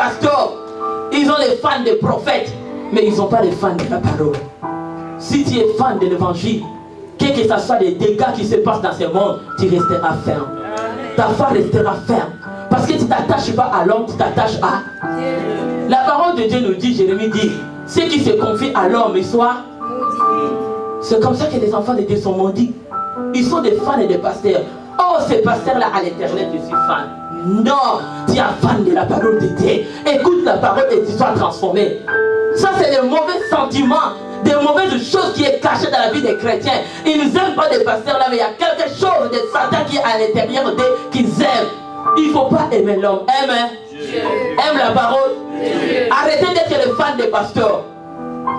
pasteurs, ils ont les fans des prophètes, mais ils n'ont pas les fans de la parole. Si tu es fan de l'évangile, quel que ce soit les dégâts qui se passent dans ce monde, tu resteras ferme. Ta foi restera ferme. Parce que tu ne t'attaches pas à l'homme, tu t'attaches à Dieu. La parole de Dieu nous dit, Jérémie dit, ceux qui se confient à l'homme, ils soient maudits. C'est comme ça que les enfants de Dieu sont maudits. Ils sont des fans et des pasteurs. Oh, ces pasteurs-là, à l'éternel, je suis fan. Non, tu es fan de la parole de Dieu. Écoute la parole et tu sois transformé. Ça, c'est des mauvais sentiments, des mauvaises choses qui est cachées dans la vie des chrétiens. Ils n'aiment pas des pasteurs là, mais il y a quelque chose de Satan qui est à l'intérieur d'eux qu'ils aiment. Il ne faut pas aimer l'homme. Aime la parole. Arrêtez d'être le fan des pasteurs.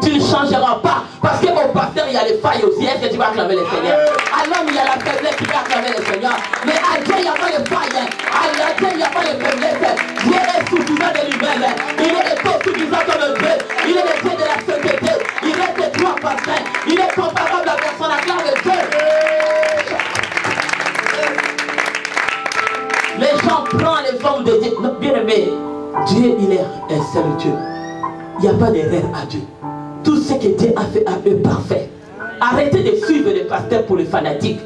Tu ne changeras pas. Parce qu'au pasteur, il y a les failles aussi. Est-ce que tu vas acclamer le Seigneur? À l'homme, il y a la faiblesse, tu vas acclamer le Seigneur. Mais à Dieu, il n'y a pas de failles. À Dieu, il n'y a pas de faiblesse. Dieu est suffisant de lui-même. Il est le tout suffisant comme un Dieu. Il est le Dieu de la sainteté. Il est de toi, pasteur. Il est comparable à personne. Acclame le Dieu. Les gens prennent les hommes de Dieu. Non, bien aimé, Dieu, il est un seul Dieu. Il n'y a pas d'erreur à Dieu. Tout ce que Dieu a fait à eux parfait. Arrêtez de suivre les pasteurs pour les fanatiques.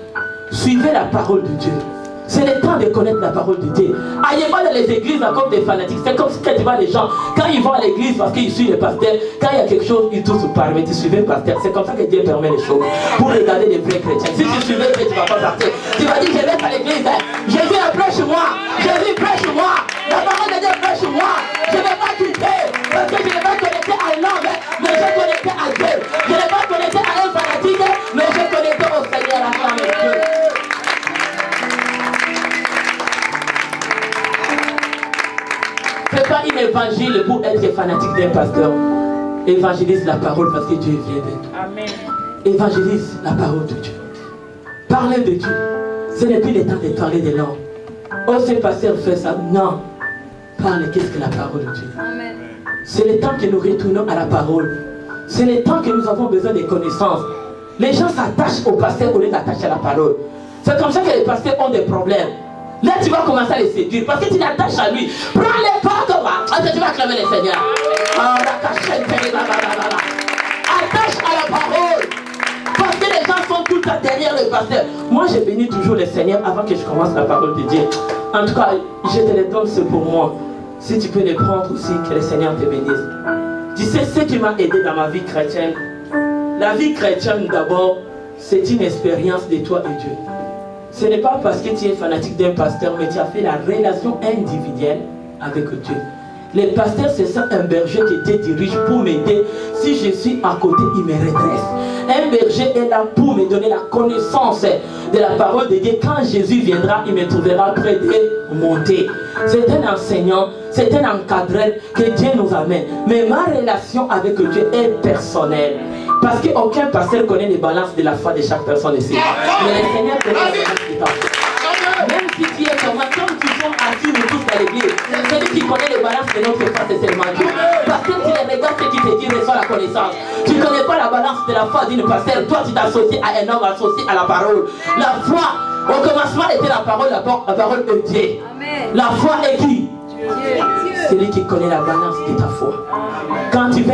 Suivez la parole de Dieu. C'est le temps de connaître la parole de Dieu. Allez pas dans les églises comme des fanatiques. C'est comme quand tu vois les gens, quand ils vont à l'église parce qu'ils suivent les pasteurs, quand il y a quelque chose, ils tous se parlent, mais tu suivais le pasteur. C'est comme ça que Dieu permet les choses. Pour regarder les vrais chrétiens. Si tu suivais, tu ne vas pas partir. Tu vas dire, je vais à l'église. Jésus est prêche moi. Jésus prêche moi. La parole de Dieu prêche moi. Je ne vais pas quitter. Parce que je ne vais pas connecter à l'homme, mais je vais connecter à Dieu. Je ne vais pas connecter à un fanatique, mais je vais connecter au Seigneur, à la Dieu. Fais pas un évangile pour être fanatique d'un pasteur. Évangélise la parole parce que Dieu vient d'être. Amen. Évangélise la parole de Dieu. Parlez de Dieu. Ce n'est plus le temps de parler de l'homme. Oh, ce pasteur fait ça. Non. Parle, qu'est-ce que la parole de Dieu? Amen. C'est le temps que nous retournons à la parole. C'est le temps que nous avons besoin de connaissances. Les gens s'attachent au pasteur au lieu d'attacher à la parole. C'est comme ça que les pasteurs ont des problèmes. Là, tu vas commencer à les séduire parce que tu t'attaches à lui. Prends-les pas comme ça. Tu vas acclamer le Seigneur. Attache à la parole. Parce que les gens sont tout le temps derrière le pasteur. Moi, je bénis toujours le Seigneur avant que je commence la parole de Dieu. En tout cas, je te le donne, c'est pour moi. Si tu peux les prendre aussi, que le Seigneur te bénisse. Tu sais ce qui m'a aidé dans ma vie chrétienne. La vie chrétienne d'abord, c'est une expérience de toi et Dieu. Ce n'est pas parce que tu es fanatique d'un pasteur, mais tu as fait la relation individuelle avec Dieu. Les pasteurs, c'est ça, un berger que Dieu dirige pour m'aider. Si je suis à côté, il me redresse. Un berger est là pour me donner la connaissance de la parole de Dieu. Quand Jésus viendra, il me trouvera près de monter. C'est un enseignant, c'est un encadreur que Dieu nous amène. Mais ma relation avec Dieu est personnelle. Parce qu'aucun pasteur connaît les balances de la foi de chaque personne ici. Mais le Seigneur connaît la balance de ta foi. Même si tu es comme tu sommes assis nous tous à l'église, celui qui connaît les balances de notre foi, c'est seulement Dieu. Parce que tu les regardes, ce qui te dit, reçois la connaissance. Tu ne connais pas la balance de la foi d'une pasteur. Toi, tu t'associes à un homme associé à la parole. La foi, au commencement était la parole de Dieu. La foi est qui? C'est lui qui connaît la balance de ta foi. Quand tu veux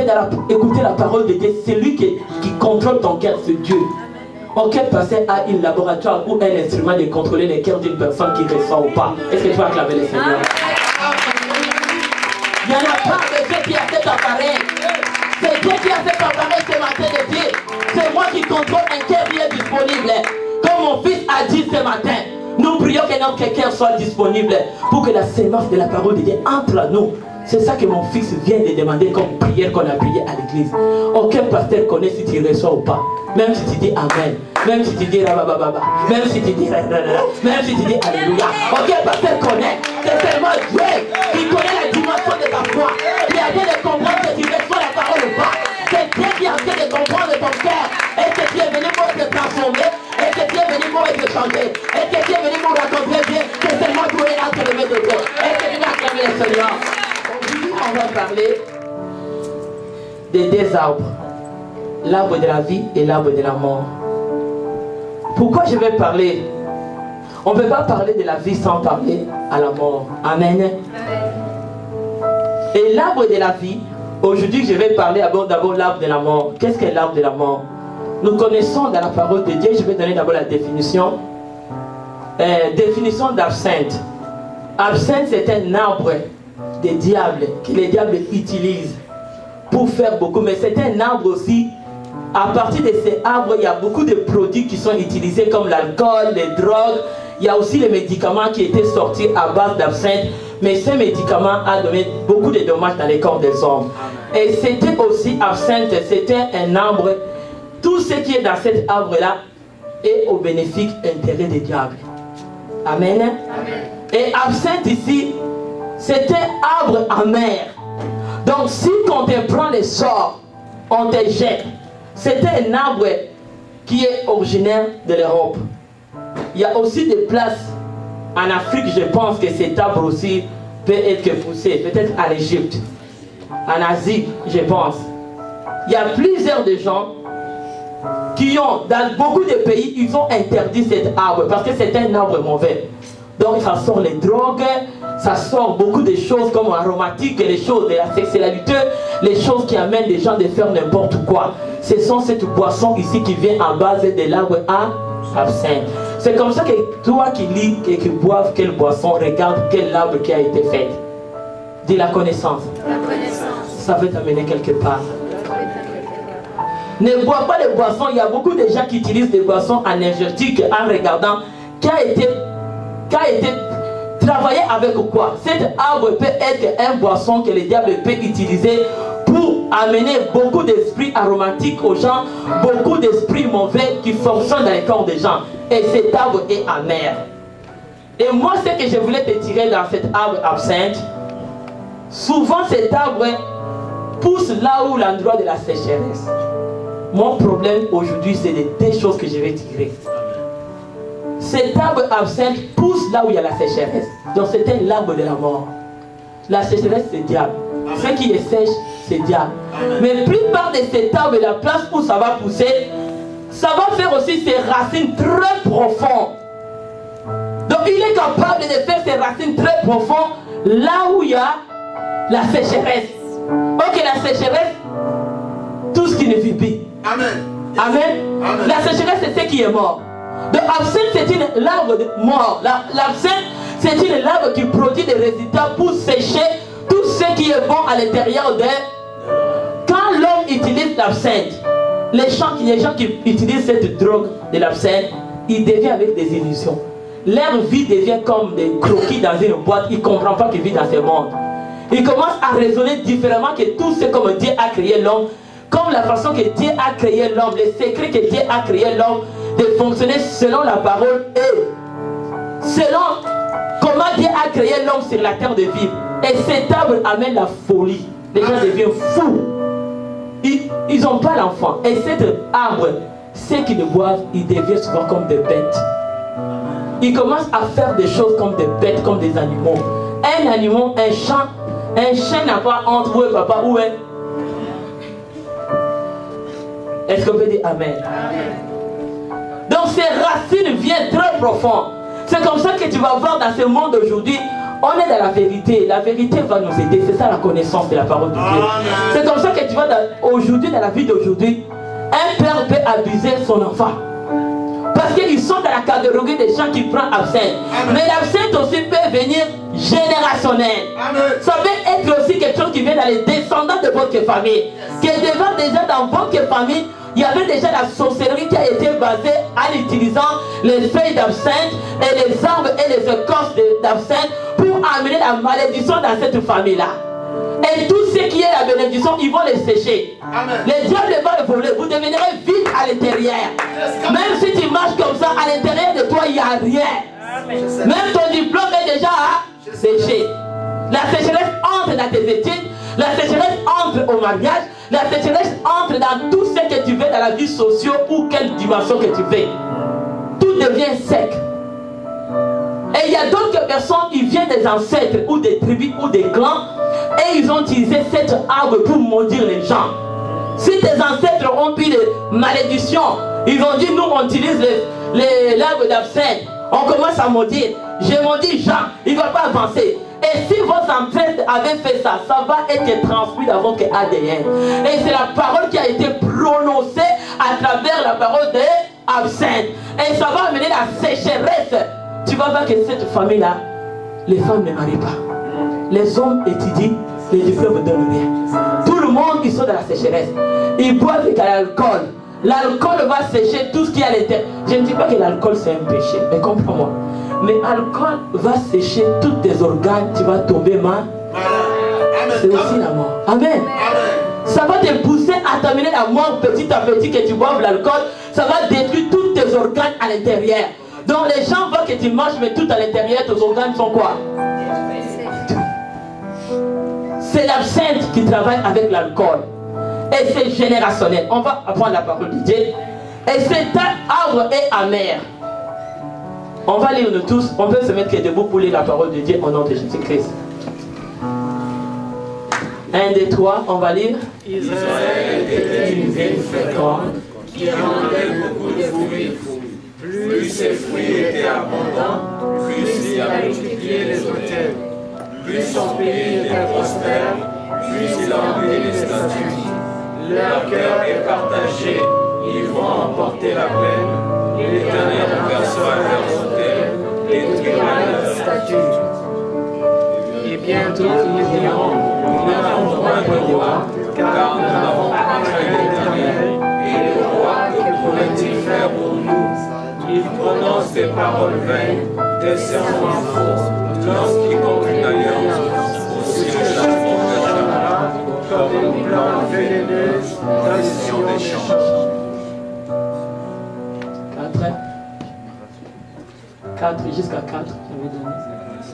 écouter la parole de Dieu, c'est lui qui contrôle ton cœur, c'est Dieu. Aucun pasteur a un laboratoire ou un instrument de contrôler le cœur d'une personne qui reçoit ou pas. Est-ce que tu vas acclamer le Seigneur? Il n'y en a pas de Dieu qui a cet appareil. C'est Dieu qui a cet appareil ce matin de Dieu. C'est moi qui contrôle un cœur qui est disponible. Comme mon fils a dit ce matin, nous prions que notre cœur soit disponible pour que la sémence de la parole de Dieu entre à nous. C'est ça que mon fils vient de demander comme prière qu'on a prié à l'église. Aucun pasteur connaît si tu reçois ou pas. Même si tu dis Amen, même si tu dis Rabababa, même si tu dis même si tu dis Alléluia. Aucun pasteur connaît. C'est seulement Dieu qui connaît la dimension de ta foi. Il a bien de comprendre que tu reçois la parole ou pas. C'est Dieu qui a bien de comprendre ton cœur. Est-ce que tu es venu pour te transformer? Est-ce que tu es venu pour être changé? Est-ce que tu es venu pour rencontrer Dieu? C'est seulement pour être entre les mains de Dieu. Est-ce que tu vas acclamer le Seigneur? On va parler des deux arbres, l'arbre de la vie et l'arbre de la mort. Pourquoi je vais parler? On ne peut pas parler de la vie sans parler à la mort. Amen. Et l'arbre de la vie, aujourd'hui je vais parler d'abord l'arbre de la mort. Qu'est-ce qu'est l'arbre de la mort? Nous connaissons dans la parole de Dieu, je vais donner d'abord la définition. Définition d'absinthe. Absinthe, c'est un arbre des diables, que les diables utilisent pour faire beaucoup. Mais c'est un arbre aussi, à partir de ces arbres, il y a beaucoup de produits qui sont utilisés comme l'alcool, les drogues. Il y a aussi les médicaments qui étaient sortis à base d'absinthe. Mais ces médicaments ont donné beaucoup de dommages dans les corps des hommes. Et c'était aussi absinthe, c'était un arbre. Tout ce qui est dans cet arbre-là est au bénéfique intérêt des diables. Amen. Amen. Et absinthe ici, c'était arbre amer. Donc si on te prend les sorts, on te jette. C'était un arbre qui est originaire de l'Europe. Il y a aussi des places en Afrique, je pense que cet arbre aussi peut être poussé, peut-être à l'Égypte, en Asie, je pense. Il y a plusieurs de gens qui ont, dans beaucoup de pays, ils ont interdit cet arbre parce que c'est un arbre mauvais. Donc ça sort les drogues, ça sort beaucoup de choses comme aromatiques, les choses de la sexualité, les choses qui amènent les gens de faire n'importe quoi. Ce sont cette boisson ici qui vient en base de l'arbre à absinthe. C'est comme ça que toi qui lis et qui boives quelle boisson, regarde quel arbre qui a été fait. Dis la connaissance. La connaissance. Ça peut t'amener quelque part. Ne bois pas les boissons. Il y a beaucoup de gens qui utilisent des boissons énergétiques en regardant qui a été travaillé avec quoi. Cet arbre peut être un boisson que le diable peut utiliser pour amener beaucoup d'esprits aromatiques aux gens, beaucoup d'esprits mauvais qui fonctionnent dans les corps des gens. Et cet arbre est amer. Et moi, ce que je voulais te tirer dans cet arbre absinthe, souvent cet arbre pousse là où l'endroit de la sécheresse. Mon problème aujourd'hui, c'est les deux choses que je vais tirer. Cet arbre absinthe pousse là où il y a la sécheresse. Donc c'était l'arbre de la mort. La sécheresse, c'est diable. Ce qui est sèche, c'est diable. Mais la plupart de cet arbre, la place où ça va pousser, ça va faire aussi ses racines très profondes. Donc il est capable de faire ses racines très profondes là où il y a la sécheresse. Ok, la sécheresse, tout ce qui ne vit plus. Amen. Amen. Amen. La sécheresse, c'est ce qui est mort. Donc l'absinthe, c'est une arbre de mort. L'absinthe, c'est une arbre qui produit des résultats pour sécher tout ce qui est bon à l'intérieur d'elle. Quand l'homme utilise l'absinthe, les gens qui utilisent cette drogue de l'absinthe, ils deviennent avec des illusions. Leur vie devient comme des croquis dans une boîte. Ils ne comprennent pas qu'ils vivent dans ce monde. Ils commencent à raisonner différemment que tout ce comme Dieu a créé l'homme. Comme la façon que Dieu a créé l'homme, les secrets que Dieu a créé l'homme, de fonctionner selon la parole et selon comment Dieu a créé l'homme sur la terre de vivre. Et cet arbre amène la folie. Les gens deviennent fous. Ils n'ont pas l'enfant. Et cet arbre, ceux qui le boivent, ils deviennent souvent comme des bêtes. Ils commencent à faire des choses comme des bêtes, comme des animaux. Un animal, un chien n'a pas honte. Où est papa? Où est? Est-ce qu'on peut dire Amen? Amen. Donc ces racines viennent très profondes. C'est comme ça que tu vas voir dans ce monde aujourd'hui. On est dans la vérité. La vérité va nous aider. C'est ça la connaissance de la parole de Dieu. C'est comme ça que tu vois aujourd'hui, dans la vie d'aujourd'hui, un père peut abuser son enfant. Parce qu'ils sont dans la catégorie des gens qui prennent absinthe. Mais l'absinthe aussi peut venir générationnel. Amen. Ça peut être aussi quelque chose qui vient dans les descendants de votre famille. Que devant déjà dans votre famille, il y avait déjà la sorcellerie qui a été basée en utilisant les feuilles d'absinthe et les arbres et les écorces d'absinthe pour amener la malédiction dans cette famille-là. Et tout ce qui est la bénédiction, ils vont les sécher. Amen. Les diables vont les voler. Vous deviendrez vide à l'intérieur. Même si tu marches comme ça, à l'intérieur de toi, il n'y a rien. Amen. Même ton diplôme est déjà séché. La sécheresse entre dans tes études. La sécheresse entre au mariage. La sécheresse entre dans tout ce que tu veux dans la vie sociale ou quelle dimension que tu veux. Tout devient sec. Et il y a d'autres personnes qui viennent des ancêtres ou des tribus ou des clans et ils ont utilisé cet arbre pour maudire les gens. Si tes ancêtres ont pris des malédictions, ils ont dit nous on utilise l'arbre d'absinthe, on commence à maudire. J'ai maudit Jean, il ne va pas avancer. Et si vos ancêtres avaient fait ça, ça va être transmis dans votre ADN. Et c'est la parole qui a été prononcée à travers la parole de absinthe. Et ça va amener la sécheresse. Tu vas voir que cette famille-là, les femmes ne marient pas. Les hommes étudient, les diplômes ne donnent rien. Tout le monde, ils sont dans la sécheresse. Ils boivent avec l'alcool. L'alcool va sécher tout ce qui est à l'intérieur. Je ne dis pas que l'alcool c'est un péché, mais comprends-moi. Mais l'alcool va sécher tous tes organes, tu vas tomber mal. C'est aussi la mort. Amen. Ça va te pousser à t'amener la mort petit à petit que tu boives l'alcool. Ça va détruire tous tes organes à l'intérieur. Donc les gens voient que tu manges, mais tout à l'intérieur, tes organes sont quoi? C'est l'absinthe qui travaille avec l'alcool. Et c'est générationnel. On va apprendre la parole de Dieu. Et cet arbre est amer. On va lire nous tous. On peut se mettre debout pour lire la parole de Dieu au nom de Jésus-Christ. 1, 2, 3, on va lire. Israël était une vigne féconde qui rendait beaucoup de fruits. Plus ses fruits étaient abondants, plus il a multiplié les autels. Plus son pays était prospère, plus il a embelli les statues. Leur cœur est partagé, ils vont emporter la peine. L'Éternel aperçoit leurs autels, détruira leurs statues. Et bientôt ils diront, nous n'avons point de roi, car nous n'avons pas craint l'Éternel. Et le roi, que pourrait-il faire pour nous? Il prononce des paroles vaines, des serments faux, lorsqu'il conclut une alliance, aussi le charbon deviendra comme une plante vénéneuse dans les sillons des champs. 4 jusqu'à 4.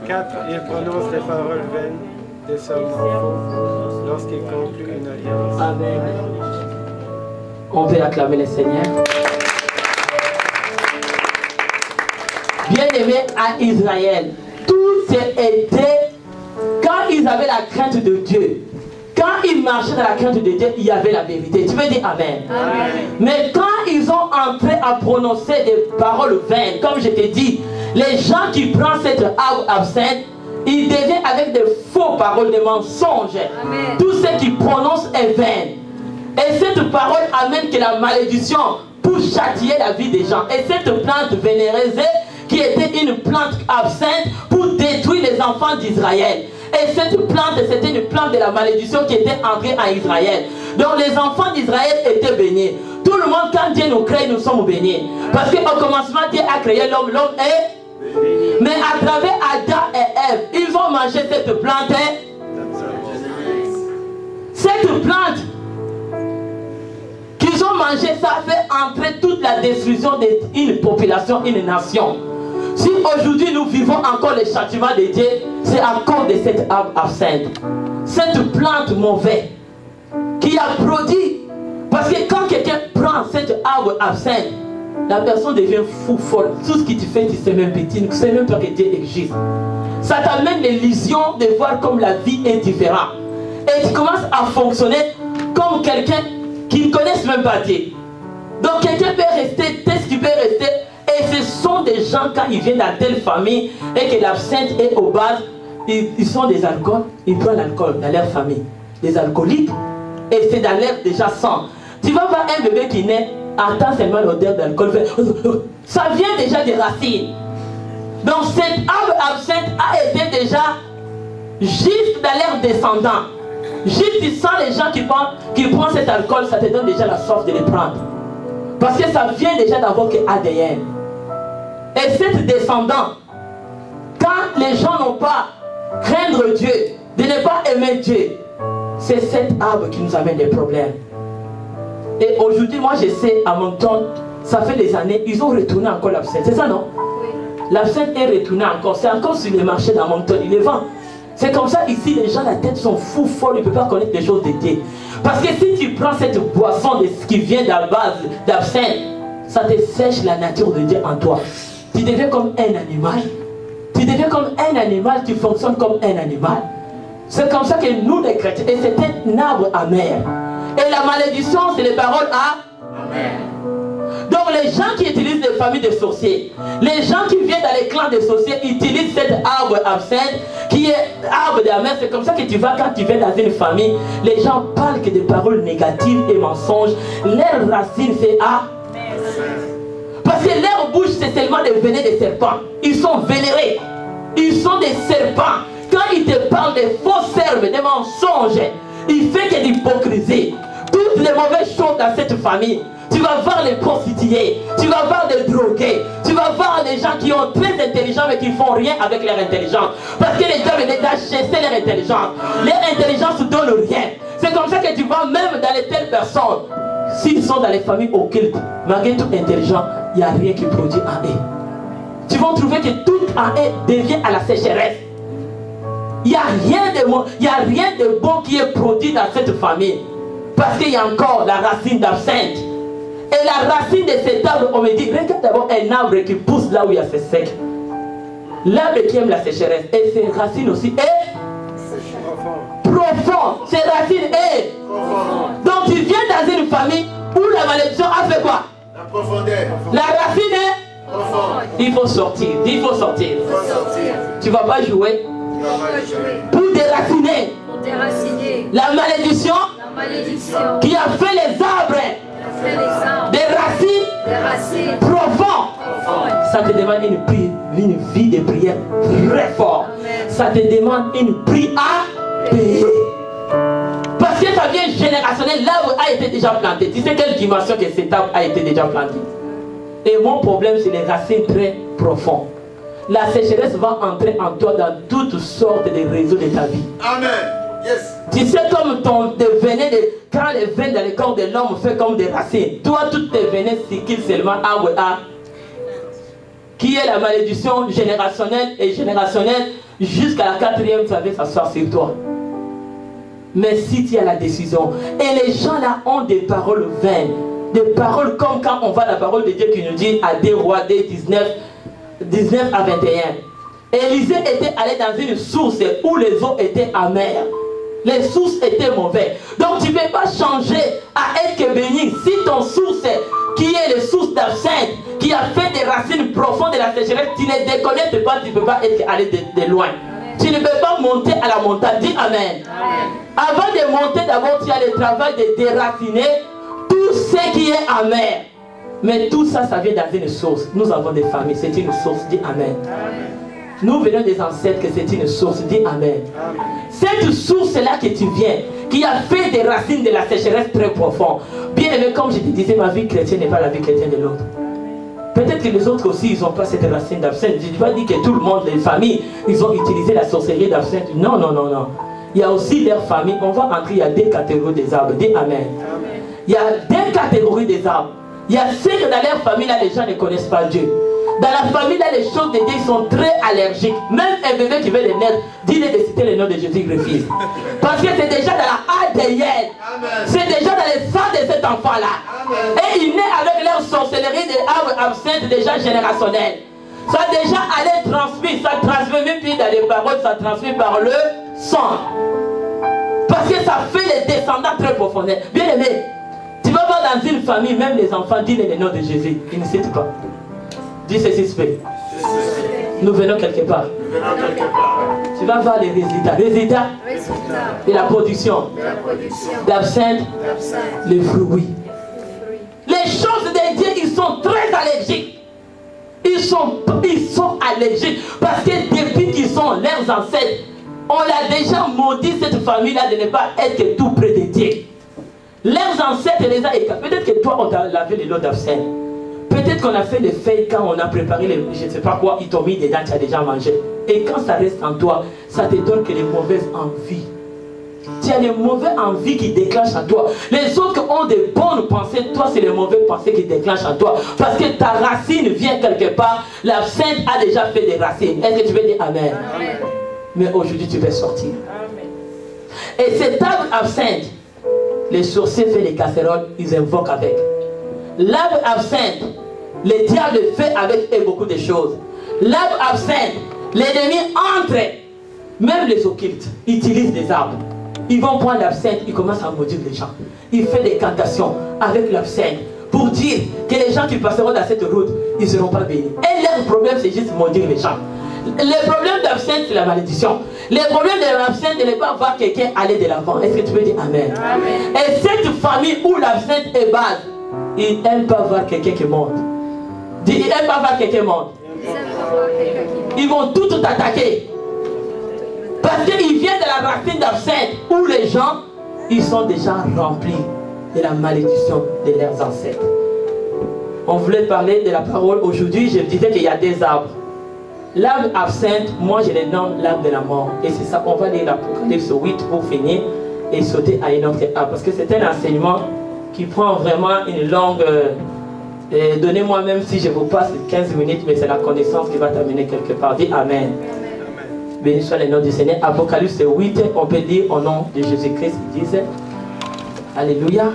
4. Il prononce des paroles vaines, des serments faux, lorsqu'il conclut une alliance. Amen. On peut acclamer le Seigneur. Bien-aimé à Israël, tout était, quand ils avaient la crainte de Dieu, quand ils marchaient dans la crainte de Dieu, il y avait la vérité. Tu veux dire Amen? Amen. Mais quand ils ont entré à prononcer des paroles vaines, comme je t'ai dit, les gens qui prennent cette arbre absinthe, ils deviennent avec des faux paroles, des mensonges. Amen. Tout ce qu'ils prononcent est vain. Et cette parole amène que la malédiction pour châtier la vie des gens. Et cette plante vénéreuse qui était une plante absinthe pour détruire les enfants d'Israël. Et cette plante, c'était une plante de la malédiction qui était entrée en Israël. Donc les enfants d'Israël étaient bénis. Tout le monde, quand Dieu nous crée, nous sommes bénis. Parce qu'au commencement, Dieu a créé l'homme. L'homme est béni. Mais à travers Adam et Ève, ils ont mangé cette plante. Cette plante qu'ils ont mangé, ça a fait entrer toute la destruction d'une population, une nation. Si aujourd'hui nous vivons encore les châtiments de Dieu, c'est à cause de cette arbre absinthe. Cette plante mauvaise qui a produit. Parce que quand quelqu'un prend cette arbre absinthe, la personne devient fou, folle. Tout ce qui te fait, tu sais même petit, tu ne sais même pas que Dieu existe. Ça t'amène l'illusion de voir comme la vie est différente. Et tu commences à fonctionner comme quelqu'un qui ne connaisse même pas Dieu. Donc quelqu'un peut rester, qu'est-ce qu'il peut rester? Et ce sont des gens, quand ils viennent dans telle famille et que l'absinthe est au bas, ils sont des alcools, ils prennent l'alcool dans leur famille. Des alcooliques. Et c'est dans l'air déjà sang. Tu vas voir un bébé qui naît, attend seulement l'odeur d'alcool. Ça vient déjà des racines. Donc cet arbre absinthe a été déjà juste dans l'air descendant. Juste tu sens les gens qui prennent cet alcool, ça te donne déjà la soif de les prendre. Parce que ça vient déjà dans votre ADN. Et cette descendant, quand les gens n'ont pas craindre Dieu, de ne pas aimer Dieu, c'est cet arbre qui nous amène des problèmes. Et aujourd'hui, moi je sais, à Moncton, ça fait des années, ils ont retourné encore l'absinthe. C'est ça, non? Oui. L'absinthe est retourné encore. C'est encore sur les marchés dans Moncton. Il est vend. C'est comme ça, ici, les gens, la tête sont fous, folles. Ils ne peuvent pas connaître des choses de Dieu. Parce que si tu prends cette boisson de ce qui vient de la base d'absinthe, ça te sèche la nature de Dieu en toi. Tu deviens comme un animal. Tu deviens comme un animal, tu fonctionnes comme un animal. C'est comme ça que nous, les chrétiens, et c'est un arbre amer. Et la malédiction, c'est les paroles à Amen. Donc les gens qui utilisent des familles de sorciers. Les gens qui viennent dans les clans des sorciers utilisent cet arbre absinthe qui est arbre d'amer. C'est comme ça que tu vas, quand tu viens dans une famille, les gens parlent que des paroles négatives et mensonges. Leur racine c'est parce que leur bouche c'est seulement des venin des serpents. Ils sont vénérés. Ils sont des serpents. Quand ils te parlent des fausses herbes, des mensonges, il fait que l'hypocrisie. Toutes les mauvaises choses dans cette famille. Tu vas voir les prostituées, tu vas voir les drogués, tu vas voir les gens qui sont très intelligents mais qui ne font rien avec leur intelligence. Parce que les gens veulent déjà chasser leur intelligence. Leur intelligence ne donne rien. C'est comme ça que tu vois même dans les telles personnes. S'ils sont dans les familles occultes, malgré tout intelligent, il n'y a rien qui produit en eux. Tu vas trouver que tout en eux devient à la sécheresse. Il n'y a rien de bon qui est produit dans cette famille. Parce qu'il y a encore la racine d'absinthe. Et la racine de cet arbre, on me dit, regarde d'abord un arbre qui pousse là où il y a ce sec. L'arbre qui aime la sécheresse. Et ses racines aussi est profond. Ses racines est profond. Donc tu viens dans une famille où la malédiction a fait quoi? La profondeur. La racine est profonde. Il faut sortir. Il faut sortir. Tu ne vas pas jouer. Pour déraciner. La malédiction qui a fait les arbres. Des racines profondes. Ça te demande une vie de prière très forte. Ça te demande une prière à payer. Parce que ça vient générationnel là où a été déjà planté. Tu sais quelle dimension que cet arbre a été déjà planté. Et mon problème c'est les racines très profondes. La sécheresse va entrer en toi dans toutes sortes de réseaux de ta vie. Amen. Yes. Tu sais comme quand les veines dans le corps de l'homme fait comme des racines. Toi, toutes tes veines circulent seulement arbre A. Qui est la malédiction générationnelle et générationnelle jusqu'à la 4e, ça va s'asseoir sur toi. Mais si tu as la décision, et les gens là ont des paroles vaines, des paroles comme quand on voit la parole de Dieu qui nous dit à 2 Rois 19 à 21. Élisée était allé dans une source où les eaux étaient amères. Les sources étaient mauvaises. Donc tu ne peux pas changer à être béni. Si ton source, qui est la source d'absinthe, qui a fait des racines profondes de la sécheresse, tu ne déconnectes pas, tu ne peux pas aller de loin. Tu ne peux pas monter à la montagne. Dis Amen. Avant de monter, d'abord tu as le travail de déraciner tout ce qui est amer. Mais tout ça, ça vient dans une source. Nous avons des familles, c'est une source. Dis Amen. Nous venons des ancêtres que c'est une source. Dis Amen. Cette source-là que tu viens, qui a fait des racines de la sécheresse très profondes. Bien aimé, comme je te disais, ma vie chrétienne n'est pas la vie chrétienne de l'autre. Peut-être que les autres aussi, ils n'ont pas cette racine d'absinthe. Je ne dis pas dire que tout le monde, les familles, ils ont utilisé la sorcellerie d'absinthe. Non, non, non, non. Il y a aussi leur famille. On va entrer, il y a des catégories des arbres. Dis Amen. Il y a des catégories des arbres. Il y a ceux que dans leur famille, là, les gens ne connaissent pas Dieu. Dans la famille, là, les choses de Dieu sont très allergiques. Même un bébé qui veut les naître, dis-le de citer le nom de Jésus, il refuse. Parce que c'est déjà dans la ADN. C'est déjà dans le sang de cet enfant-là. Et il naît avec leur sorcellerie des arbres absinthe déjà générationnels. Ça a déjà allé transmis, ça transmet même plus dans les paroles, ça transmet par le sang. Parce que ça fait les descendants très profondément. Bien aimé, tu vas voir dans une famille, même les enfants, dis-le le nom de Jésus, ils ne citent pas. Dis ceci, spé. Nous venons quelque part. Tu vas voir les résultats. Résultats de la production d'absinthe, les fruits. Les choses de Dieu, ils sont très allergiques. Ils sont allergiques. Parce que depuis qu'ils sont leurs ancêtres, on l'a déjà maudit cette famille-là de ne pas être tout près de Dieu. Leurs ancêtres les a écartés. Peut-être que toi, on t'a lavé de l'eau d'absinthe. Peut-être qu'on a fait des feuilles quand on a préparé les, je ne sais pas quoi, ils t'ont mis dedans, tu as déjà mangé. Et quand ça reste en toi, ça te donne que les mauvaises envies. Tu as les mauvaises envies qui déclenchent en toi. Les autres ont des bonnes pensées, toi c'est les mauvaises pensées qui déclenchent en toi. Parce que ta racine vient quelque part, l'absinthe a déjà fait des racines. Est-ce que tu veux dire Amen? Amen. Mais aujourd'hui tu vas sortir. Amen. Et cet arbre absinthe, les sorciers font les casseroles, ils invoquent avec. L'arbre absinthe, le diable fait avec eux beaucoup de choses. L'arbre absinthe, l'ennemi entre, même les occultes utilisent des arbres. Ils vont prendre l'absinthe, ils commencent à maudire les gens. Il fait des cantations avec l'absinthe pour dire que les gens qui passeront dans cette route, ils ne seront pas bénis. Et leur problème, c'est juste maudire les gens. Le problème d'absinthe, c'est la malédiction. Le problème de l'absinthe, c'est de ne pas voir quelqu'un aller de l'avant. Est-ce que tu peux dire Amen? Amen. Et cette famille où l'absinthe est base, ils n'aiment pas voir quelqu'un qui monte. Dis, ils n'aiment pas voir quelqu'un monte. Ils vont tout attaquer. Parce qu'ils viennent de la racine d'absinthe où les gens, ils sont déjà remplis de la malédiction de leurs ancêtres. On voulait parler de la parole. Aujourd'hui, je disais qu'il y a des arbres. L'arbre absinthe, moi je le nomme l'arbre de la mort. Et c'est ça, on va lire l'Apocalypse 8 pour finir et sauter à une autre arbre. Parce que c'est un enseignement qui prend vraiment une longue... Donnez-moi même si je vous passe 15 minutes, mais c'est la connaissance qui va t'amener quelque part. Dis Amen. Béni soit le nom du Seigneur. Apocalypse 8, on peut lire au nom de Jésus-Christ, il disait Alléluia.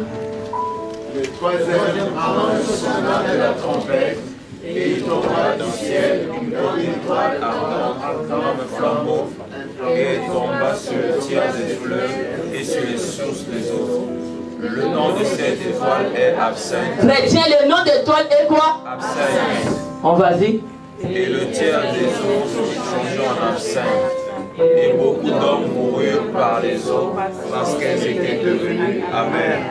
Le troisième ange sonna de la trompette, et il tomba du ciel une grande étoile ardente comme un flambeau, et tomba sur le tiers des fleuves et sur les sources des eaux. Le nom de cette étoile est absinthe. Chrétien, le nom d'étoile est quoi? Absinthe. On va y. Et le tiers des eaux fut changé en absinthe. Et beaucoup d'hommes moururent par les eaux parce qu'elles étaient devenues amères.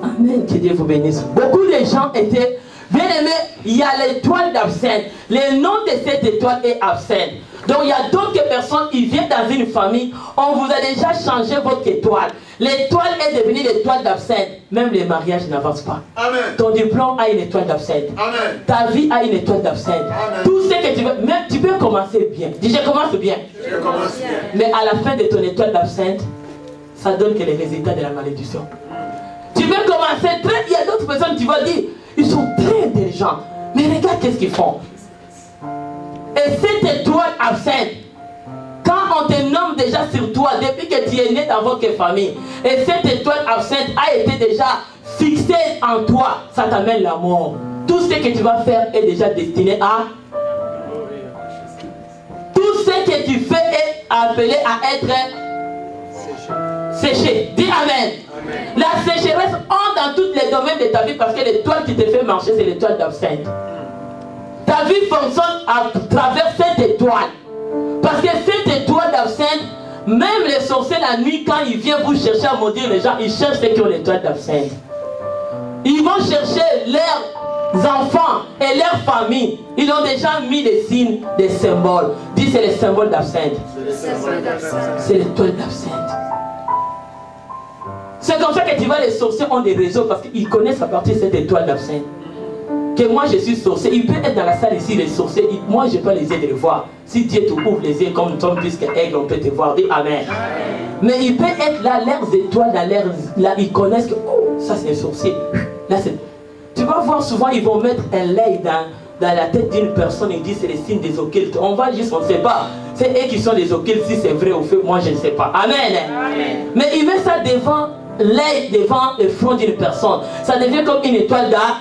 Amen, que Dieu vous bénisse. Beaucoup de gens étaient bien aimés. Il y a l'étoile d'absinthe. Le nom de cette étoile est absinthe. Donc il y a d'autres personnes, ils viennent dans une famille, on vous a déjà changé votre étoile. L'étoile est devenue l'étoile d'absinthe. Même les mariages n'avancent pas. Amen. Ton diplôme a une étoile d'absinthe. Amen. Ta vie a une étoile d'absinthe. Tout ce que tu veux, même tu peux commencer bien. Dis je commence bien. Je commence bien. Mais à la fin de ton étoile d'absinthe, ça donne que les résultats de la malédiction. Tu peux commencer très... Il y a d'autres personnes qui vont dire, ils sont très intelligents. Mais regarde qu'est-ce qu'ils font. Et cette étoile absinthe, quand on te nomme déjà sur toi, depuis que tu es né dans votre famille, et cette étoile absinthe a été déjà fixée en toi, ça t'amène la mort. Tout ce que tu vas faire est déjà destiné à... Tout ce que tu fais est appelé à être séché. Dis Amen. Amen. La sécheresse entre dans tous les domaines de ta vie parce que l'étoile qui te fait marcher, c'est l'étoile d'absinthe. Ta vie fonctionne à travers cette étoile. Parce que cette étoile d'absinthe, même les sorciers la nuit, quand ils viennent vous chercher à maudire les gens, ils cherchent ceux qui ont l'étoile d'absinthe. Ils vont chercher leurs enfants et leurs familles. Ils ont déjà mis des signes, des symboles. Dis c'est les symboles d'absinthe. C'est l'étoile d'absinthe. C'est comme ça que tu vois les sorciers ont des réseaux parce qu'ils connaissent à partir de cette étoile d'absinthe. Que moi je suis sorcier, il peut être dans la salle ici, les sorciers, moi je peux les aider de le voir. Si Dieu te ouvre les yeux comme nous sommes plus qu'aigle, on peut te voir, dis Amen. Mais il peut être là, leurs étoiles, dans l'air, là, ils connaissent que, oh, ça c'est un sorcier. Là, tu vas voir souvent, ils vont mettre un lait dans la tête d'une personne, ils disent c'est les signes des occultes. On va juste, on ne sait pas. C'est eux qui sont des occultes, si c'est vrai ou faux, moi je ne sais pas. Amen. Amen. Mais il met ça devant l'œil, devant le front d'une personne. Ça devient comme une étoile d'art.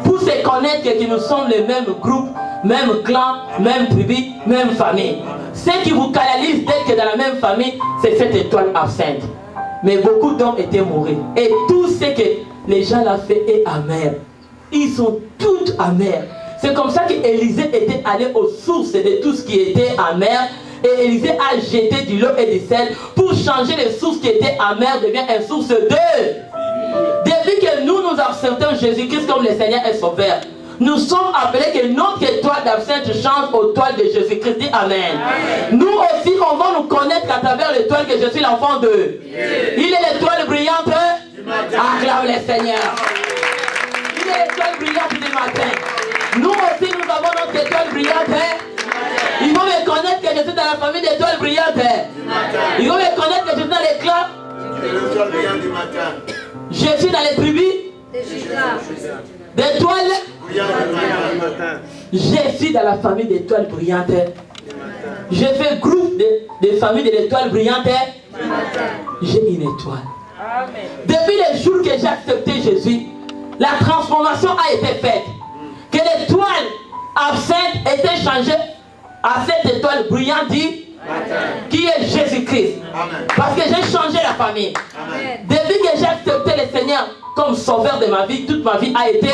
Pour se connaître que nous sommes les mêmes groupes, même clan, même tribu, même famille. Ce qui vous canalise d'être que dans la même famille, c'est cette étoile absinthe. Mais beaucoup d'hommes étaient morts. Et tout ce que les gens l'ont fait est amer. Ils sont tous amers. C'est comme ça qu'Élisée était allé aux sources de tout ce qui était amer. Et Élisée a jeté du l'eau et du sel pour changer les sources qui étaient amères, devient une source de... Depuis que nous acceptons Jésus-Christ comme le Seigneur et Sauveur, nous sommes appelés que notre étoile d'absinthe change aux toiles de Jésus-Christ. Dis Amen. Amen. Nous aussi, on va nous connaître à travers l'étoile que je suis l'enfant de. Il est l'étoile brillante. Acclame le Seigneur. Il est l'étoile brillante du matin. Nous aussi, nous avons notre étoile brillante. Ils vont me connaître que je suis dans la famille d'étoiles brillantes. Ils vont me connaître que je suis dans les clans. L'étoile brillante du matin. Je suis dans les tribus d'étoiles. Je suis dans la famille d'étoiles brillantes. Je fais groupe de familles de l'étoile brillante. J'ai une étoile. Depuis le jour que j'ai accepté Jésus, la transformation a été faite. Que l'étoile absinthe était changée à cette étoile brillante qui est Jésus-Christ. Parce que j'ai changé la famille. Amen. Depuis que j'ai accepté le Seigneur, comme sauveur de ma vie, toute ma vie a été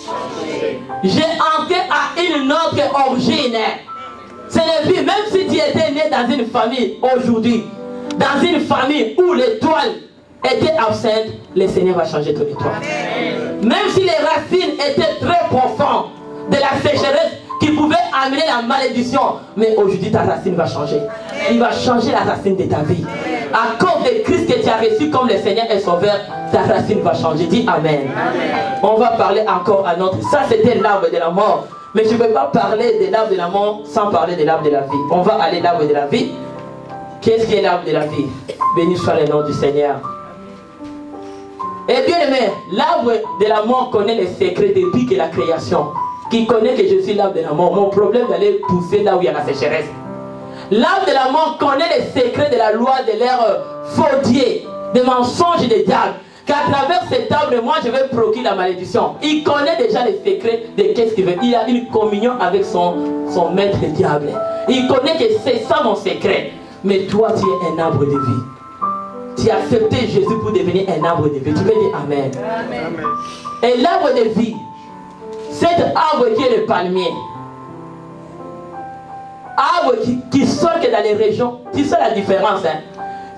changée. J'ai entré à une autre origine. Ce n'est plus, même si tu étais né dans une famille aujourd'hui, dans une famille où l'étoile était absente, le Seigneur va changer ton étoile. Même si les racines étaient très profondes de la sécheresse qui pouvait amener la malédiction, mais aujourd'hui ta racine va changer. Il va changer la racine de ta vie. À cause de Christ que tu as reçu comme le Seigneur est sauveur, ta racine va changer. Dis Amen. On va parler encore à notre... Ça c'était l'arbre de la mort. Mais je ne vais pas parler de l'arbre de la mort sans parler de l'arbre de la vie. On va aller à l'arbre de la vie. Qu'est-ce qui est l'arbre de la vie? Béni soit le nom du Seigneur. Et bien aimé, l'arbre de la mort connaît les secrets depuis que la création. Qui connaît que je suis l'arbre de la mort. Mon problème d'aller pousser là où il y a la sécheresse. L'arbre de la mort connaît les secrets de la loi de l'air faudier, des mensonges et des diables. Qu'à travers cet arbre, moi je vais procurer la malédiction. Il connaît déjà les secrets de qu'est-ce qu'il veut. Il a une communion avec son maître diable. Il connaît que c'est ça mon secret. Mais toi tu es un arbre de vie. Tu as accepté Jésus pour devenir un arbre de vie. Tu peux dire Amen. Amen. Et l'arbre de vie, cet arbre qui est le palmier, arbre qui sort que dans les régions, tu sais la différence. Hein?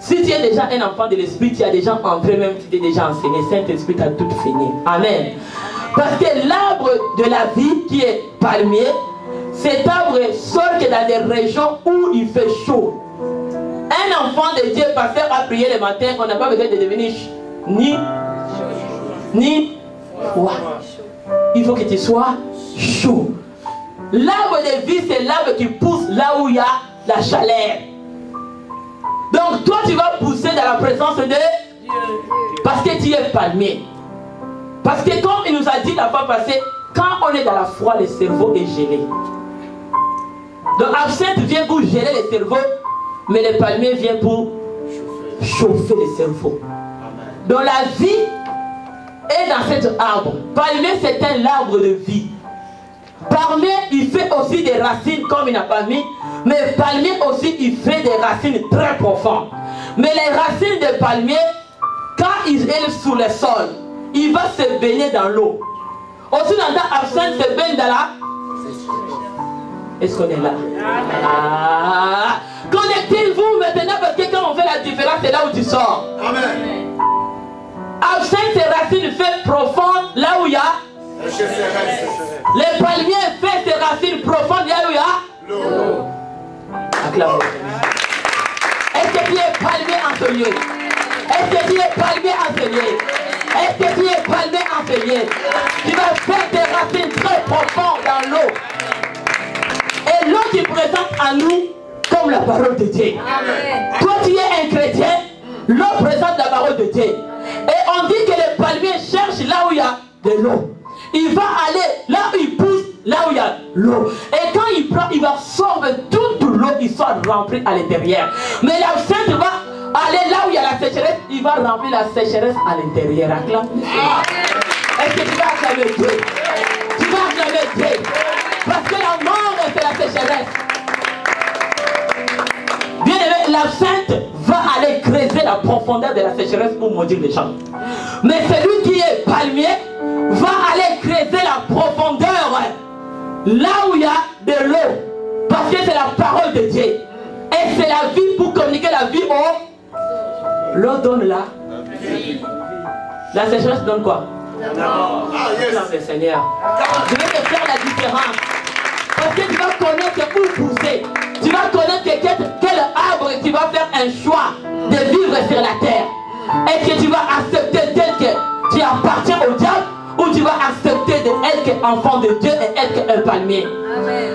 Si tu es déjà un enfant de l'esprit, tu as déjà entré, même si tu es déjà enseigné, Saint-Esprit t'a tout fini. Amen. Parce que l'arbre de la vie qui est palmier, cet arbre sort que dans des régions où il fait chaud. Un enfant de Dieu, pasteur a prié le matin, on n'a pas besoin de devenir ni froid. Il faut que tu sois chaud. L'arbre de vie, c'est l'arbre qui pousse là où il y a la chaleur. Donc toi, tu vas pousser dans la présence de Dieu parce que tu es palmier. Parce que comme il nous a dit la fois passée, quand on est dans la froid, le cerveau est gelé. Donc absinthe vient pour geler le cerveau, mais le palmier vient pour chauffer le cerveau. Donc la vie est dans cet arbre. Palmier, c'est un arbre de vie. Palmier, il fait aussi des racines comme il n'a pas mis. Mais palmier aussi, il fait des racines très profondes. Mais les racines de palmier, quand il est sous le sol, il va se baigner dans l'eau. Aussi, dans l'absence se baigne dans la... Est-ce qu'on est là? Ah. Connectez-vous maintenant parce que quand on fait la différence, c'est là où tu sors. Amen. Absinthe, ses racines fait profondes là où il y a les palmiers fait ses racines profondes là où il y a l'eau. Acclamons. Est-ce que tu es palmier en ce lieu? Est-ce que tu es palmier en ce lieu? Est-ce que tu es palmier en ce lieu? Tu vas faire tes racines très profondes dans l'eau. Et l'eau qui présente à nous comme la parole de Dieu. Amen. Toi tu es un chrétien, l'eau présente la parole de Dieu. Et on dit que le palmier cherche là où il y a de l'eau. Il va aller là où il pousse, là où il y a l'eau. Et quand il prend, il va absorber toute l'eau qui soit remplie à l'intérieur. Mais l'absinthe va aller là où il y a la sécheresse, il va remplir la sécheresse à l'intérieur. Est-ce que tu vas acclamer Dieu? Tu vas acclamer Dieu. Parce que la mort, c'est la sécheresse. Bien aimé, l'absinthe va aller creuser la profondeur de la sécheresse pour maudire les gens. Mais celui qui est palmier va aller creuser la profondeur là où il y a de l'eau. Parce que c'est la parole de Dieu. Et c'est la vie pour communiquer la vie au... L'eau donne la vie. La sécheresse donne quoi? Le Seigneur. Je vais te faire la différence. Parce que tu vas connaître où pousser. Tu vas connaître quel arbre tu vas faire un choix de vivre sur la terre. Est-ce que tu vas accepter tel que tu appartiens au diable ou tu vas accepter d'être enfant de Dieu et être un palmier? Amen.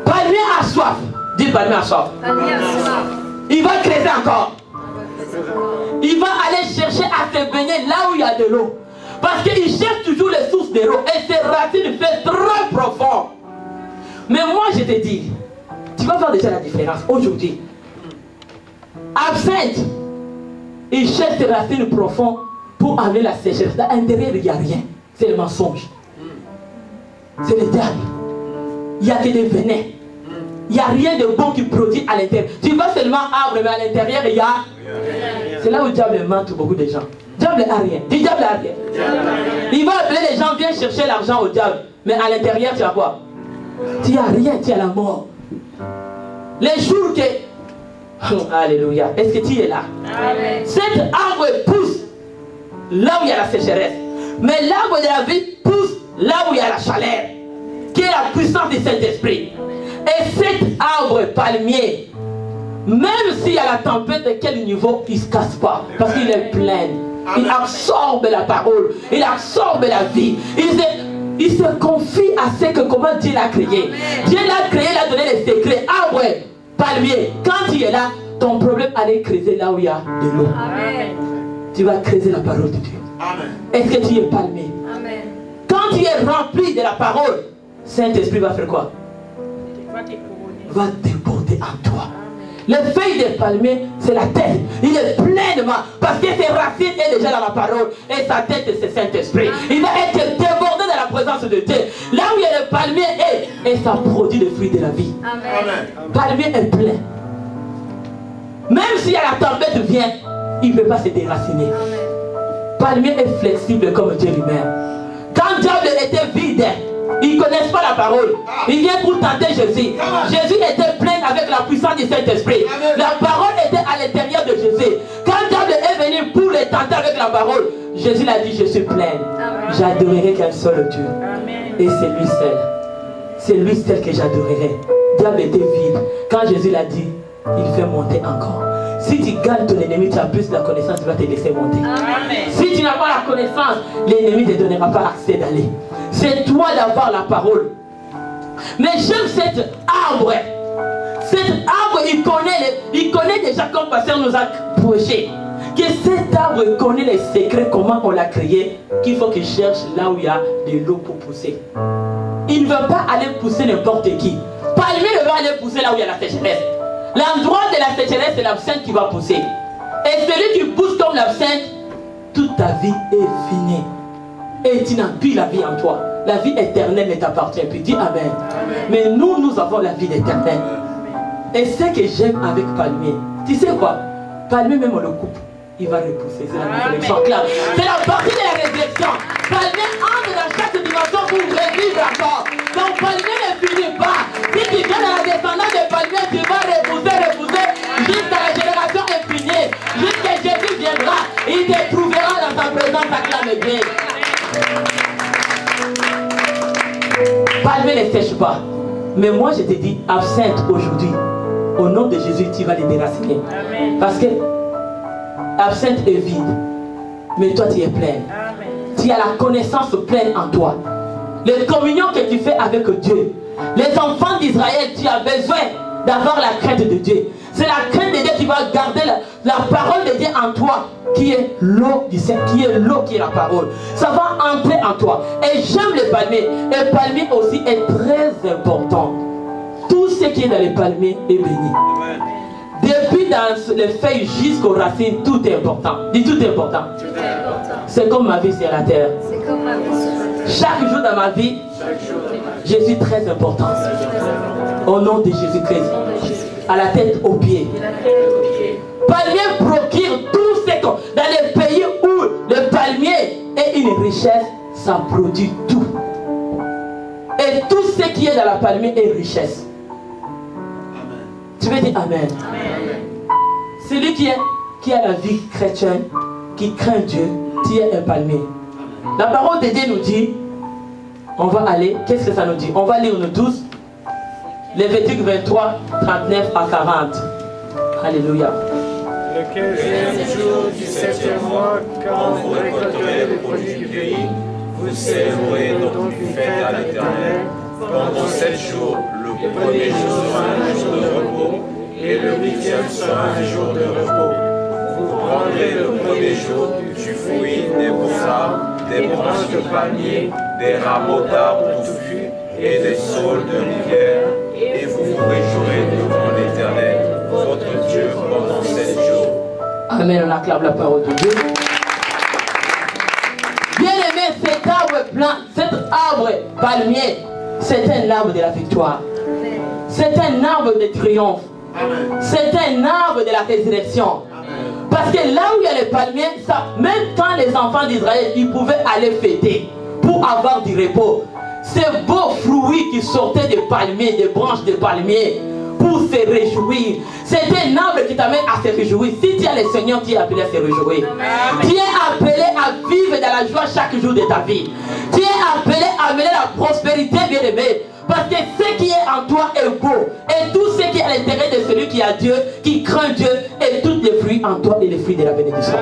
Palmier a soif. Dis palmier a soif. Palmier a soif. Il va creuser encore. Il va aller chercher à se baigner là où il y a de l'eau. Parce qu'il cherche toujours les sources de l'eau. Et ses racines fait très profond. Mais moi je te dis, tu vas voir déjà la différence aujourd'hui. Absinthe, il cherche ses racines profondes pour amener la sécheresse. À l'intérieur, il n'y a rien. C'est le mensonge. C'est le diable. Il n'y a que des venins. Il n'y a rien de bon qui produit à l'intérieur. Tu vois seulement arbre, mais à l'intérieur, il y a... C'est là où le diable mente beaucoup de gens. Diable a rien. Dis diable a rien. Il va appeler les gens, viens chercher l'argent au diable. Mais à l'intérieur, tu as quoi? Tu n'as rien, tu as la mort. Les jours que... Alléluia. Est-ce que tu es là? Amen. Cet arbre pousse là où il y a la sécheresse. Mais l'arbre de la vie pousse là où il y a la chaleur, qui est la puissance du Saint-Esprit. Et cet arbre palmier, même s'il y a la tempête, de quel niveau, il ne se casse pas. Parce qu'il est plein. Il absorbe la parole. Il absorbe la vie. Il se confie à ce que comment Dieu l'a créé. Dieu l'a créé, il a donné les secrets. Arbre, palmier. Quand il est là, ton problème allait creuser là où il y a de l'eau. Tu vas creuser la parole de Dieu. Est-ce que tu es palmier? Amen. Quand tu es rempli de la parole, Saint-Esprit va faire quoi? Va déborder en toi. Les feuilles des palmiers, c'est la tête. Il est plein de main. Parce que ses racines est déjà dans la parole. Et sa tête, c'est Saint-Esprit. Il va être débordé dans la présence de Dieu. Là où il y a le palmier et ça produit le fruit de la vie. Amen. Palmier est plein. Même si la tempête vient, il ne peut pas se déraciner. Amen. Palmier est flexible comme Dieu lui-même. Quand diable était vide, ils ne connaissent pas la parole. Il vient pour tenter Jésus. Jésus était plein avec la puissance du Saint-Esprit. La parole était à l'intérieur de Jésus. Quand diable est venu pour les tenter avec la parole, Jésus l'a dit, je suis plein. J'adorerai qu'un seul Dieu. Et c'est lui seul. C'est lui seul que j'adorerai. Diable était vide. Quand Jésus l'a dit, il fait monter encore. Si tu gagnes ton ennemi, tu as plus de la connaissance, tu vas te laisser monter. Amen. Si tu n'as pas la connaissance, l'ennemi ne te donnera pas accès d'aller. C'est toi d'avoir la parole. Mais j'aime cet arbre. Cet arbre, il connaît déjà, comme pasteur nous a prêché, que cet arbre connaît les secrets, comment on l'a créé, qu'il faut qu'il cherche là où il y a de l'eau pour pousser. Il ne veut pas aller pousser n'importe qui. Palmier ne va aller pousser là où il y a la sécheresse. L'endroit de la sécheresse, c'est l'absinthe qui va pousser. Et celui qui pousse comme l'absinthe, toute ta vie est finie. Et tu n'as plus la vie en toi. La vie éternelle ne t'appartient plus. Dis Amen. Amen. Mais nous avons la vie éternelle. Et ce que j'aime avec Palmier, tu sais quoi? Palmier, même on le coupe, il va repousser. C'est la résurrection claire. C'est la partie de la résurrection. Palmier entre dans chaque dimension pour revivre encore. Donc Palmier ne finit pas. Si tu viens dans la descendance de Palmier, tu vas repousser jusqu'à la génération infinie. Jusqu'à Jésus viendra, il te trouvera dans sa présence, acclame bien. Palmier ne sèche pas. Mais moi je te dis, absinthe aujourd'hui, au nom de Jésus, tu vas les déraciner. Amen. Parce que absinthe est vide, mais toi tu es pleine. Amen. Tu as la connaissance pleine en toi. Les communions que tu fais avec Dieu. Les enfants d'Israël, tu as besoin d'avoir la crainte de Dieu. C'est la crainte de Dieu qui va garder la parole de Dieu en toi, qui est l'eau du Saint, qui est l'eau, qui est la parole. Ça va entrer en toi. Et j'aime les palmiers. Et le palmier aussi est très important. Tout ce qui est dans les palmiers est béni. Depuis dans les feuilles jusqu'aux racines, tout est important. Dis tout est important. C'est comme ma vie sur la terre. Chaque jour dans ma vie, je suis très important. Au nom de Jésus-Christ. À la tête, aux pieds. Palmier procure tout ce que dans les pays où le palmier est une richesse, ça produit tout. Et tout ce qui est dans la palmier est richesse. Tu veux dire Amen. Amen. Celui qui a la vie chrétienne, qui craint Dieu, tu es un palmier. La parole de Dieu nous dit, on va aller, qu'est-ce que ça nous dit? On va lire nous tous, Lévitique 23, 39 à 40. Alléluia. Le 15e jour du 7e mois, quand vous récolterez les produits du pays, vous célébrerez donc une fête à l'Éternel. Pendant 7 jours, le premier jour sera un jour de repos, et le 8e sera un jour de repos. Vous prendrez le premier jour du fruit des broussailles, des branches de palmier, des rameaux d'arbres touffus et des saules de rivière, et vous vous réjouirez devant l'Éternel, votre Dieu, pendant 7 jours. Amen, on acclame la parole de Dieu. Bien-aimé, cet arbre blanc, cet arbre palmier, c'est un arbre de la victoire. C'est un arbre de triomphe. C'est un arbre de la résurrection. Parce que là où il y a les palmiers, ça, même quand les enfants d'Israël, ils pouvaient aller fêter pour avoir du repos. Ces beaux fruits qui sortaient des palmiers, des branches de palmiers, pour se réjouir. C'est un arbre qui t'amène à se réjouir. Si tu as le Seigneur, tu es appelé à se réjouir. Tu es appelé à vivre dans la joie chaque jour de ta vie. Tu es appelé à amener la prospérité, bien-aimé. Parce que ce qui est en toi est beau. Et tout ce qui est à l'intérieur de celui qui a Dieu, qui craint Dieu, et tous les fruits en toi et les fruits de la bénédiction.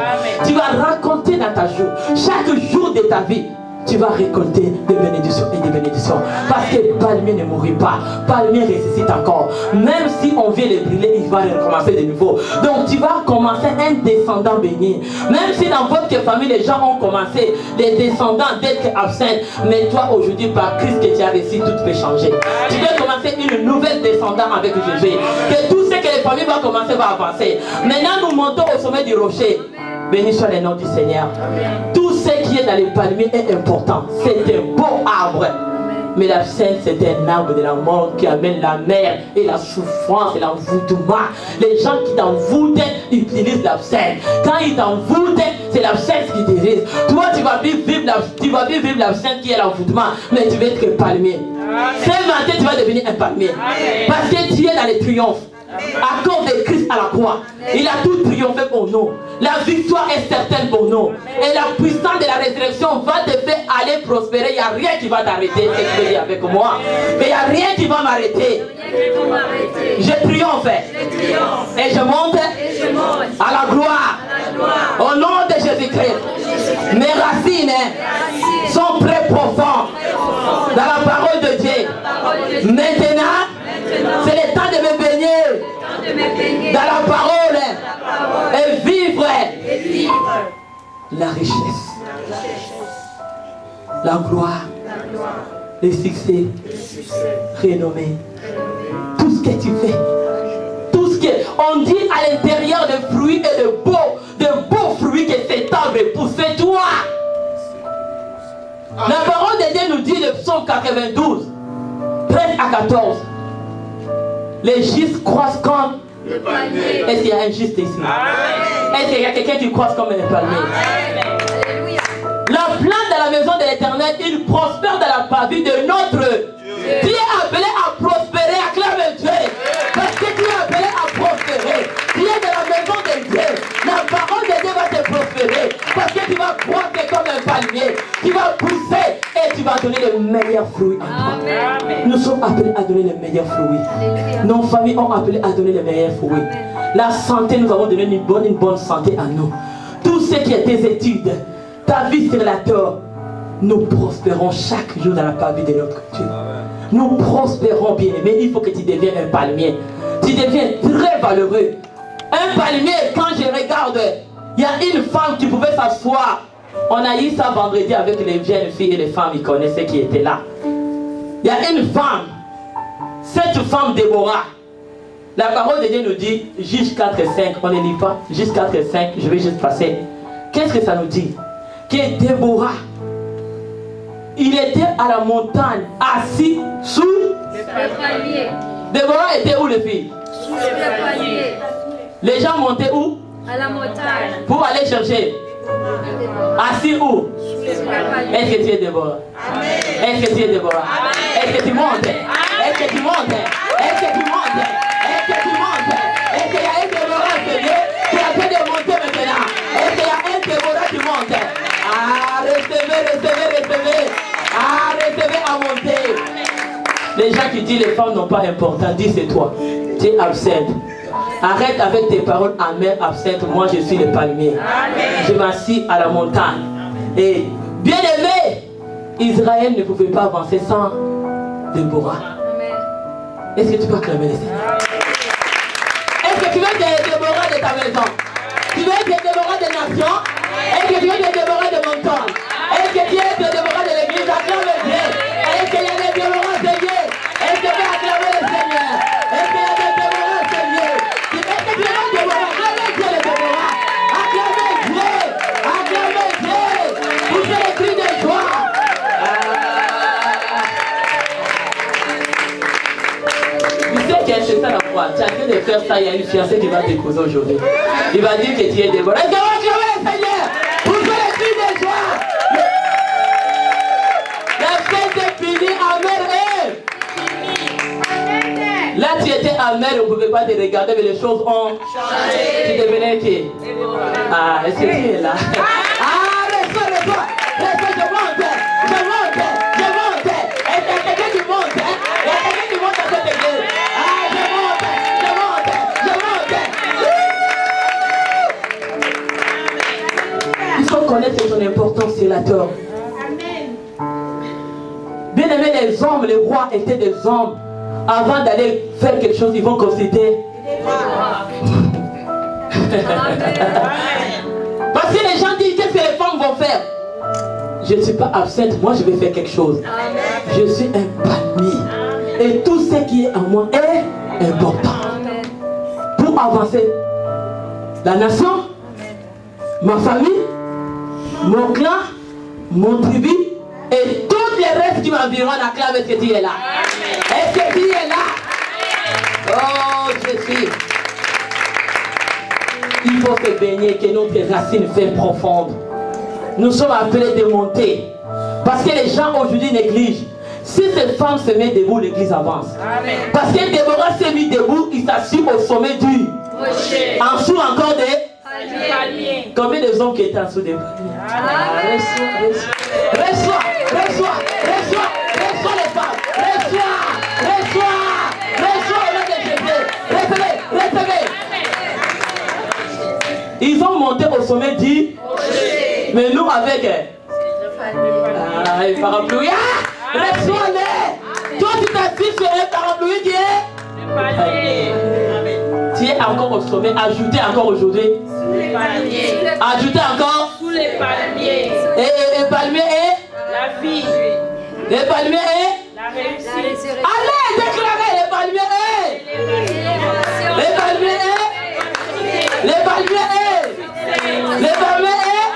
Tu vas raconter dans ta jour, chaque jour de ta vie, tu vas récolter des bénédictions et des bénédictions. Parce que le palmier ne mourit pas. Le palmier ressuscite encore. Même si on vient le brûler, il va recommencer de nouveau. Donc tu vas commencer un descendant béni. Même si dans votre famille, les gens ont commencé, les descendants d'être absents. Mais toi aujourd'hui, par Christ que tu as reçu, tout peut changer. Tu vas commencer une nouvelle descendance avec Jésus. Que tout ce que les familles vont commencer va avancer. Maintenant nous montons au sommet du rocher. Béni soit le nom du Seigneur. Tout ce qui est dans les palmiers est important. C'est un beau arbre. Mais l'absinthe, c'est un arbre de la mort qui amène la mer et la souffrance et l'envoûtement. Les gens qui t'envoûtent, ils utilisent l'absinthe. Quand ils t'envoûtent, c'est l'absinthe qui dirige. Toi, tu vas vivre l'absinthe qui est l'envoûtement. Mais tu vas être palmier. Ce matin, tu vas devenir un palmier. Parce que tu es dans les triomphes. À cause de Christ à la croix, il a tout triomphé pour nous. La victoire est certaine pour nous. Et la puissance de la résurrection va te faire aller prospérer. Il n'y a rien qui va t'arrêter. C'est ce que je dis avec moi. Mais il n'y a rien qui va m'arrêter. Je triomphe. Et je monte à la gloire. Au nom de Jésus-Christ. Mes racines sont très profondes dans la parole de Dieu. Maintenant, c'est le temps de me baigner dans la parole et vivre la richesse, la gloire, le succès, renommée, tout ce que tu fais, tout ce que on dit à l'intérieur des fruits et de beaux fruits que cet arbre pousse, c'est toi. La parole de Dieu nous dit le psaume 92, 13 à 14. Les justes croissent comme le palmier. Est-ce qu'il y a un juste ici? Est-ce qu'il y a quelqu'un qui croise comme un palmier? La plante dans la maison de l'Éternel, il prospère dans la vie de notre Dieu. Tu es appelé à prospérer, acclame Dieu. Parce que tu es appelé à prospérer. Tu es dans la maison de Dieu. La parole de Dieu va te prospérer. Parce que tu vas croître comme un palmier. Tu vas pousser et tu vas donner les meilleurs fruits en toi. Nous sommes appelés à donner les meilleurs fruits. Nos familles ont appelé à donner les meilleurs fruits. La santé, nous avons donné une bonne santé à nous. Tout ce qui est tes études, ta vie sur la terre, nous prospérons chaque jour dans la vie de notre Dieu. Nous prospérons bien, mais il faut que tu deviennes un palmier. Tu deviens très valeureux. Un palmier, quand je regarde, il y a une femme qui pouvait s'asseoir. On a eu ça vendredi avec les jeunes filles et les femmes, ils connaissaient qui étaient là. Il y a une femme, cette femme Déborah. La parole de Dieu nous dit, Juge 4 et 5, on ne lit pas, Juge 4 et 5, je vais juste passer. Qu'est-ce que ça nous dit? Que Déborah, il était à la montagne, assis sous le palmier. Déborah était où les filles? Sous le palmier. Les gens montaient où? À la montagne. Pour aller chercher. Assis où? Est-ce que tu es Déborah? Est-ce que tu es Déborah? Est-ce que tu montes? Est-ce que tu montes? Est-ce que tu montes? Est-ce que tu montes? Est-ce qu'il y a un Déborah qui a fait de monter maintenant? Est-ce qu'il y a un Déborah qui monte? Ah, recevez. Ah, recevez à monter. Les gens qui disent les femmes n'ont pas d'importance, dis c'est toi. Tu es absente. Arrête avec tes paroles amères, absentes. Moi je suis le palmier. Je m'assis à la montagne. Et bien aimé, Israël ne pouvait pas avancer sans Déborah. Est-ce que tu peux acclamer les Seigneurs? Est-ce que tu veux des Déborah de ta maison? Tu veux des Déborah des nations? Est-ce que tu veux des Déborah de mon temps? Est-ce que tu es des Déborah de l'église? Acclame Dieu. Est-ce qu'il y a des Déborah Seigneur? Est-ce que tu peux acclamer le Seigneur? Est-ce qu'il y a des Déborah Seigneur? Est-ce que tu es des Déborah? Acclamez Dieu les Déborah. Acclamez Dieu. Acclamez Dieu. Poussez les cris de joie. Tu sais que c'est ça la foi. Tu as fait de faire ça, il y a une fiancée qui va te causer aujourd'hui. Il va dire que tu es dévoré. Est-ce qu'on va acclamer le Seigneur pour que les filles de joie? La fête est finie, amen. Là, tu étais amer, on ne pouvait pas te regarder, mais les choses ont changé. Tu devenais qui? Ah, est-ce que tu es là? Ah, reçois. Je monte. Est-ce qu'il y a quelqu'un qui monte? Il y a quelqu'un qui monte à cette église. Ah, je monte. Il faut connaître son importance sur la terre. Bien aimé, les hommes, les rois étaient des hommes. Avant d'aller faire quelque chose, ils vont consulter. Parce que les gens disent, qu'est-ce que les femmes vont faire? Je ne suis pas absente, moi je vais faire quelque chose. Je suis un palmier. Et tout ce qui est en moi est important. Pour avancer, la nation, ma famille, mon clan, mon tribu, et tous les restes qui m'environnent, acclament, est-ce que tu es là? Est-ce que tu es là? Oh, Jésus. Il faut se baigner, que notre racine fait profonde. Nous sommes appelés de monter. Parce que les gens aujourd'hui négligent. Si cette femme se met debout, l'église avance. Amen. Parce que Déborah s'est mis debout, il s'assure au sommet du rocher. En dessous encore des palmiers. Combien de hommes qui étaient en dessous des palmiers? Reçois les femmes. Reçois au nom de Jésus. Recevez. Ils ont monté au sommet du rocher. Mais nous avec les parapluies. Reçois-les. Toi tu t'assises sur les parapluies qui est. Tu es encore au sommet. Ajoutez encore aujourd'hui. Ajoutez encore. Sous les palmiers. Et palmier est La vie. Les palmiers est La réussite. Allez, déclarez les palmiers est les palmiers est les palmiers est les palmiers est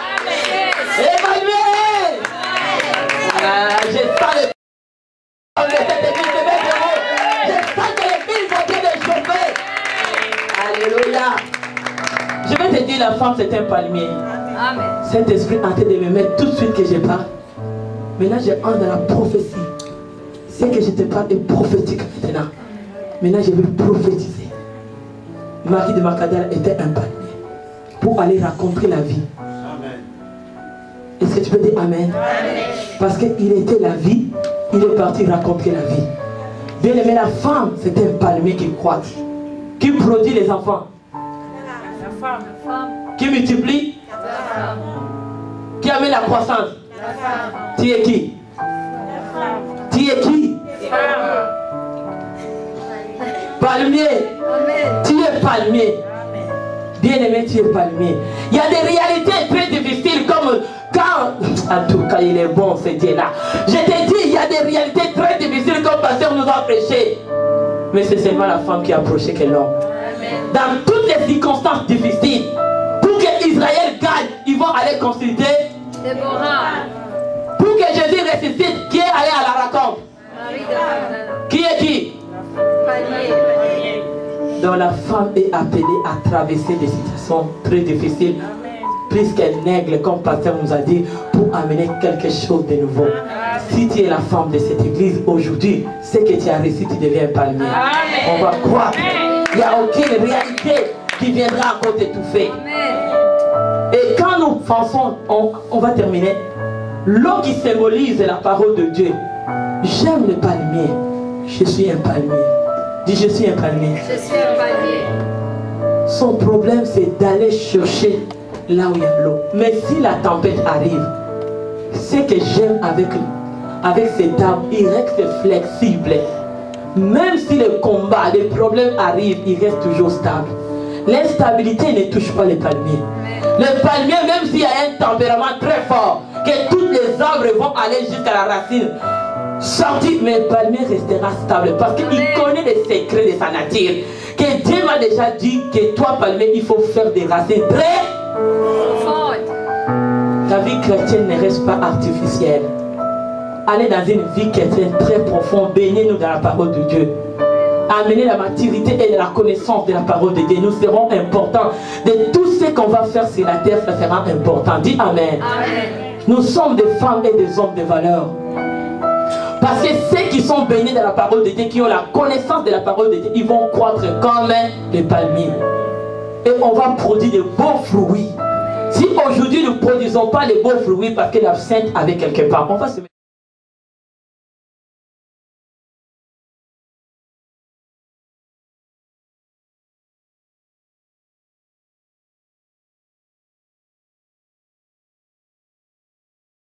les palmiers est. Je sens les palmiers de cette église de Bethléem. Je sens que les filles vont bien les chauffer. Alléluia. Je vais te dire, la femme c'est un palmier. Amen. Saint-Esprit en train de me mettre tout de suite que je parle. Maintenant je entre dans la prophétie. Ce que je te parle est prophétique maintenant. Maintenant je vais prophétiser. Marie de Magdala était un palmier pour aller raconter la vie. Amen. Est-ce que tu peux dire Amen? Amen. Parce qu'il était la vie, il est parti raconter la vie. Bien aimé, la femme c'est un palmier qui croît, qui produit les enfants. La femme. Qui multiplie. La femme. Qui amène la croissance. La femme. Tu es qui? La femme. Tu es qui? Palmier. Amen. Tu es palmier. Amen. Bien aimé, tu es palmier. Il y a des réalités très difficiles comme quand, en tout cas il est bon ce Dieu-là. Je t'ai dit, il y a des réalités très difficiles comme le pasteur nous a prêché. Mais c'est seulement la femme qui a approché que l'homme. Dans toutes les circonstances difficiles, pour que Israël gagne, ils vont aller consulter Déborah. Pour que Jésus ressuscite, qui est allé à la raconte? Qui est qui? Donc la femme est appelée à traverser des situations très difficiles, plus qu'un aigle, comme pasteur nous a dit, pour amener quelque chose de nouveau. Si tu es la femme de cette église aujourd'hui, ce que tu as reçu, tu deviens un palmier. On va croire. Il n'y a aucune réalité qui viendra encore t'étouffer. Et quand nous pensons, on va terminer. L'eau qui symbolise la parole de Dieu. J'aime le palmier. Je suis un palmier. Dis, je suis un palmier. Je suis un palmier. Son problème, c'est d'aller chercher là où il y a l'eau. Mais si la tempête arrive, ce que j'aime avec cet arbre, il reste flexible. Même si le combat, les problèmes arrivent, il reste toujours stable. L'instabilité ne touche pas les palmiers. Le palmier, même s'il y a un tempérament très fort, que tous les arbres vont aller jusqu'à la racine, sorti, mais le palmier restera stable parce qu'il connaît les secrets de sa nature. Que Dieu m'a déjà dit que toi, palmier, il faut faire des racines très fortes. Ta vie chrétienne ne reste pas artificielle. Allez dans une vie chrétienne très profonde. Baignez-nous dans la parole de Dieu. amener la maturité et la connaissance de la parole de Dieu. Nous serons importants. De tout ce qu'on va faire sur la terre, ça sera important. Dis Amen. Amen. Nous sommes des femmes et des hommes de valeur. Parce que ceux qui sont bénis de la parole de Dieu, qui ont la connaissance de la parole de Dieu, ils vont croître comme les palmiers. Et on va produire de beaux fruits. Si aujourd'hui nous ne produisons pas les beaux fruits parce que l'absinthe avait quelque part, on va se mettre